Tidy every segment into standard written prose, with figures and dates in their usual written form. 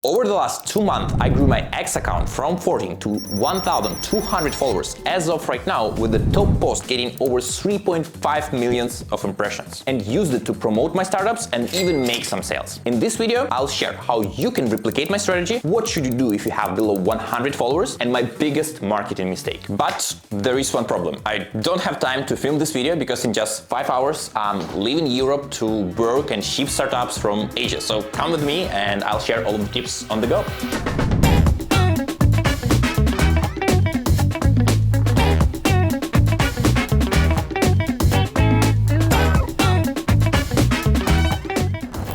Over the last 2 months, I grew my X account from 14 to 1,200 followers as of right now, with the top post getting over 3.5 million of impressions, and used it to promote my startups and even make some sales. In this video, I'll share how you can replicate my strategy, what should you do if you have below 100 followers, and my biggest marketing mistake. But there is one problem. I don't have time to film this video because in just 5 hours, I'm leaving Europe to work and ship startups from Asia. So come with me and I'll share all of the tips on the go.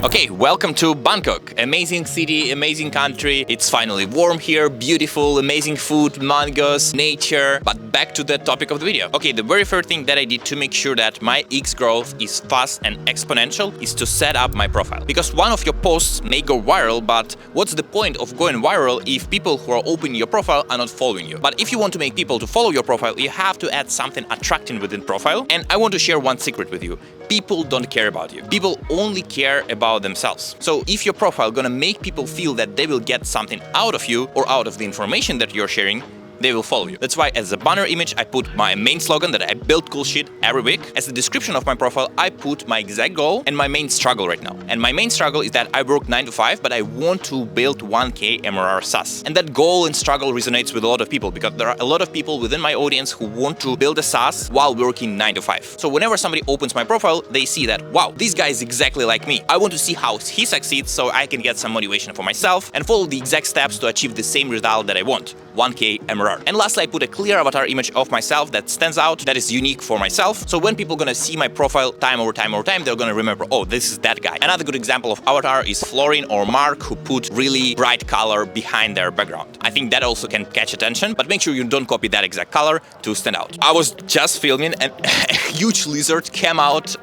Okay, welcome to Bangkok. Amazing city, amazing country. It's finally warm here, beautiful, amazing food, mangoes, nature. But back to the topic of the video. Okay, the very first thing that I did to make sure that my X growth is fast and exponential is to set up my profile. Because one of your posts may go viral, but what's the point of going viral if people who are opening your profile are not following you? But if you want to make people to follow your profile, you have to add something attracting within profile. And I want to share one secret with you. People don't care about you. People only care about themselves. So if your profile gonna make people feel that they will get something out of you or out of the information that you're sharing, they will follow you. That's why as a banner image, I put my main slogan that I build cool shit every week. As the description of my profile, I put my exact goal and my main struggle right now. And my main struggle is that I work 9 to 5, but I want to build 1K MRR SaaS. And that goal and struggle resonates with a lot of people because there are a lot of people within my audience who want to build a SaaS while working 9 to 5. So whenever somebody opens my profile, they see that, wow, this guy is exactly like me. I want to see how he succeeds so I can get some motivation for myself and follow the exact steps to achieve the same result that I want, 1K MRR. And lastly, I put a clear avatar image of myself that stands out, that is unique for myself. So when people gonna see my profile time over time, they're gonna remember, oh, this is that guy. Another good example of avatar is Florin or Mark, who put really bright color behind their background. I think that also can catch attention, but make sure you don't copy that exact color to stand out. I was just filming and a huge lizard came out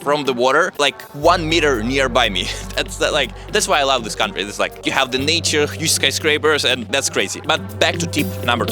from the water, like 1 meter nearby me. That's why I love this country. It's like you have the nature, huge skyscrapers, and that's crazy. But back to tip number 2.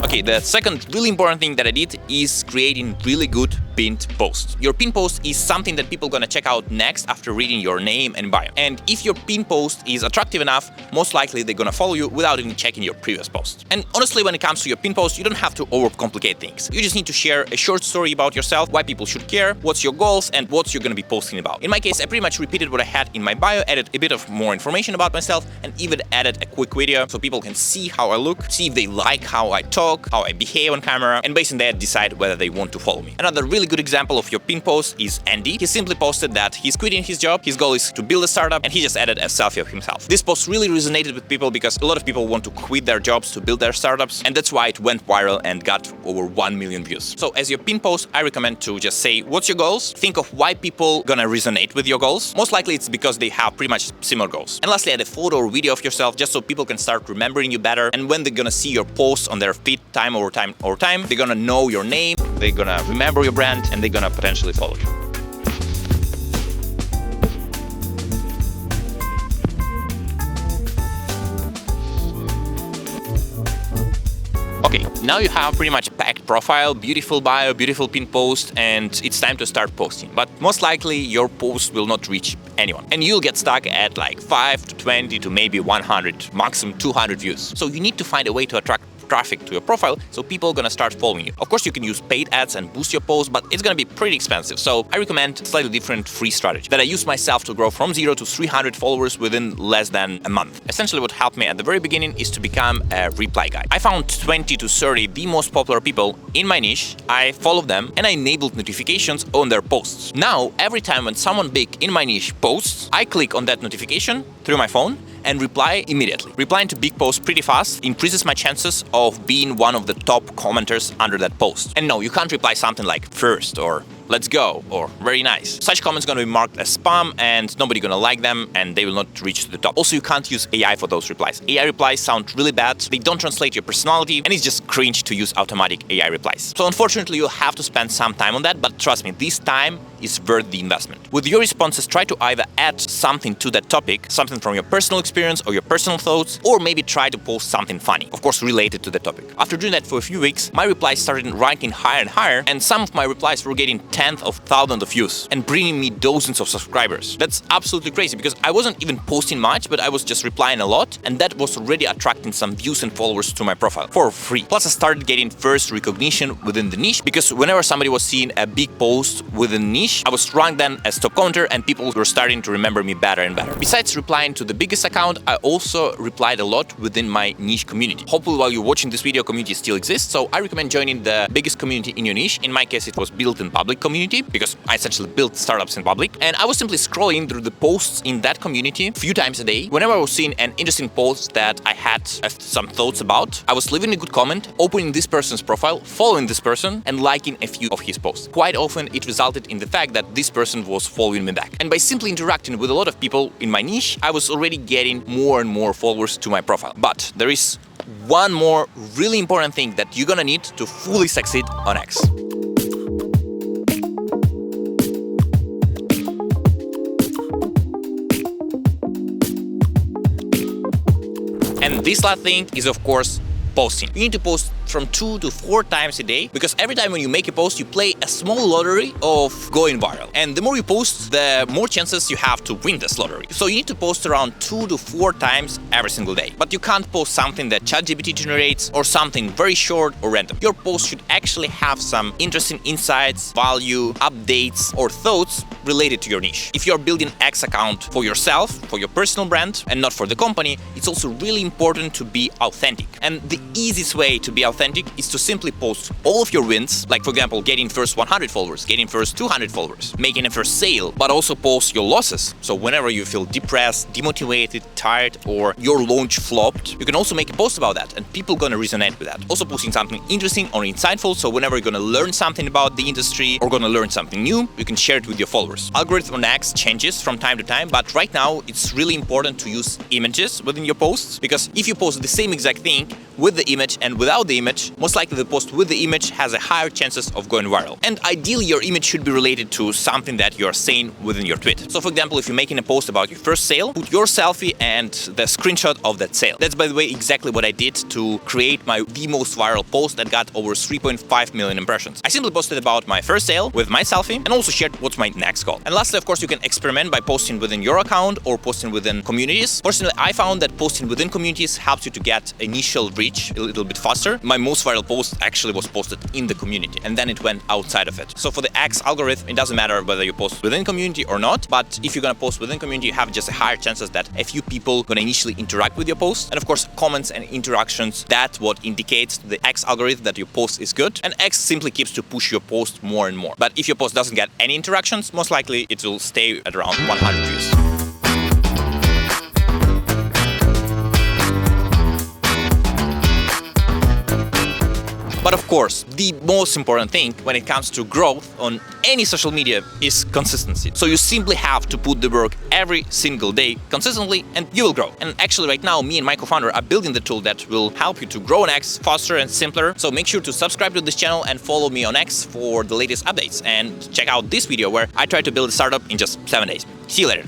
Okay, the second really important thing that I did is creating really good pinned post. Your pinned post is something that people are gonna check out next after reading your name and bio. And if your pinned post is attractive enough, most likely they're gonna follow you without even checking your previous post. And honestly, when it comes to your pinned post, you don't have to overcomplicate things. You just need to share a short story about yourself, why people should care, what's your goals, and what you're gonna be posting about. In my case, I pretty much repeated what I had in my bio, added a bit of more information about myself, and even added a quick video so people can see how I look, see if they like how I talk, how I behave on camera, and based on that, decide whether they want to follow me. Another really good example of your pin post is Andy. He simply posted that he's quitting his job, his goal is to build a startup, and he just added a selfie of himself. This post really resonated with people because a lot of people want to quit their jobs to build their startups, and that's why it went viral and got over 1 million views. So as your pin post, I recommend to just say, what's your goals? Think of why people gonna resonate with your goals. Most likely it's because they have pretty much similar goals. And lastly, add a photo or video of yourself just so people can start remembering you better, and when they're gonna see your posts on their feed time over time, they're gonna know your name, they're gonna remember your brand, and they're gonna potentially follow you. Okay, now you have pretty much packed profile, beautiful bio, beautiful pin post, and it's time to start posting. But most likely your post will not reach anyone, and you'll get stuck at like 5 to 20 to maybe 100, maximum 200 views. So you need to find a way to attract traffic to your profile so people are gonna start following you. Of course, you can use paid ads and boost your post, but it's gonna be pretty expensive. So I recommend a slightly different free strategy that I use myself to grow from 0 to 300 followers within less than a month. Essentially, what helped me at the very beginning is to become a reply guy. I found 20 to 30 the most popular people in my niche. I followed them and I enabled notifications on their posts. Now, every time when someone big in my niche posts, I click on that notification through my phone and reply immediately. Replying to big posts pretty fast increases my chances of being one of the top commenters under that post. And no, you can't reply something like first or let's go or very nice. Such comments gonna be marked as spam and nobody gonna like them and they will not reach to the top. Also, you can't use AI for those replies. AI replies sound really bad, they don't translate your personality, and it's just cringe to use automatic AI replies. So unfortunately, you'll have to spend some time on that, but trust me, this time is worth the investment. With your responses, try to either add something to that topic, something from your personal experience or your personal thoughts, or maybe try to post something funny, of course related to the topic. After doing that for a few weeks, my replies started ranking higher and higher, and some of my replies were getting tens of thousands of views and bringing me dozens of subscribers. That's absolutely crazy because I wasn't even posting much, but I was just replying a lot, and that was already attracting some views and followers to my profile for free. Plus, I started getting first recognition within the niche because whenever somebody was seeing a big post within the niche, I was ranked then as top commenter and people were starting to remember me better and better. Besides replying to the biggest account, I also replied a lot within my niche community. Hopefully while you're watching this video, community still exists, so I recommend joining the biggest community in your niche. In my case, it was built in public community because I essentially built startups in public, and I was simply scrolling through the posts in that community a few times a day. Whenever I was seeing an interesting post that I had some thoughts about, I was leaving a good comment, opening this person's profile, following this person, and liking a few of his posts. Quite often it resulted in the fact that this person was following me back. And by simply interacting with a lot of people in my niche, I was already getting more and more followers to my profile. But there is one more really important thing that you're gonna need to fully succeed on X. And this last thing is, of course, posting. You need to post from 2 to 4 times a day because every time when you make a post, you play a small lottery of going viral. And the more you post, the more chances you have to win this lottery. So you need to post around 2 to 4 times every single day. But you can't post something that ChatGPT generates or something very short or random. Your post should actually have some interesting insights, value, updates, or thoughts related to your niche. If you're building X account for yourself, for your personal brand, and not for the company, it's also really important to be authentic. And the easiest way to be authentic is to simply post all of your wins, like for example, getting first 100 followers, getting first 200 followers, making a first sale, but also post your losses. So whenever you feel depressed, demotivated, tired, or your launch flopped, you can also make a post about that and people are gonna resonate with that. Also posting something interesting or insightful, so whenever you're gonna learn something about the industry or gonna learn something new, you can share it with your followers. Algorithm on X changes from time to time, but right now it's really important to use images within your posts, because if you post the same exact thing with the image and without the image, most likely the post with the image has a higher chances of going viral. And ideally your image should be related to something that you're saying within your tweet. So for example, if you're making a post about your first sale, put your selfie and the screenshot of that sale. That's, by the way, exactly what I did to create the most viral post that got over 3.5 million impressions. I simply posted about my first sale with my selfie and also shared what's my next goal. And lastly, of course, you can experiment by posting within your account or posting within communities. Personally, I found that posting within communities helps you to get initial reach a little bit faster. My most viral post actually was posted in the community and then it went outside of it. So for the X algorithm, it doesn't matter whether you post within community or not, but if you're gonna post within community, you have just a higher chances that a few people gonna initially interact with your post. And of course, comments and interactions, that's what indicates to the X algorithm that your post is good. And X simply keeps to push your post more and more. But if your post doesn't get any interactions, most likely it will stay at around 100 views. But of course, the most important thing when it comes to growth on any social media is consistency. So you simply have to put the work every single day consistently and you will grow. And actually right now, me and my co-founder are building the tool that will help you to grow on X faster and simpler. So make sure to subscribe to this channel and follow me on X for the latest updates. And check out this video where I try to build a startup in just 7 days. See you later.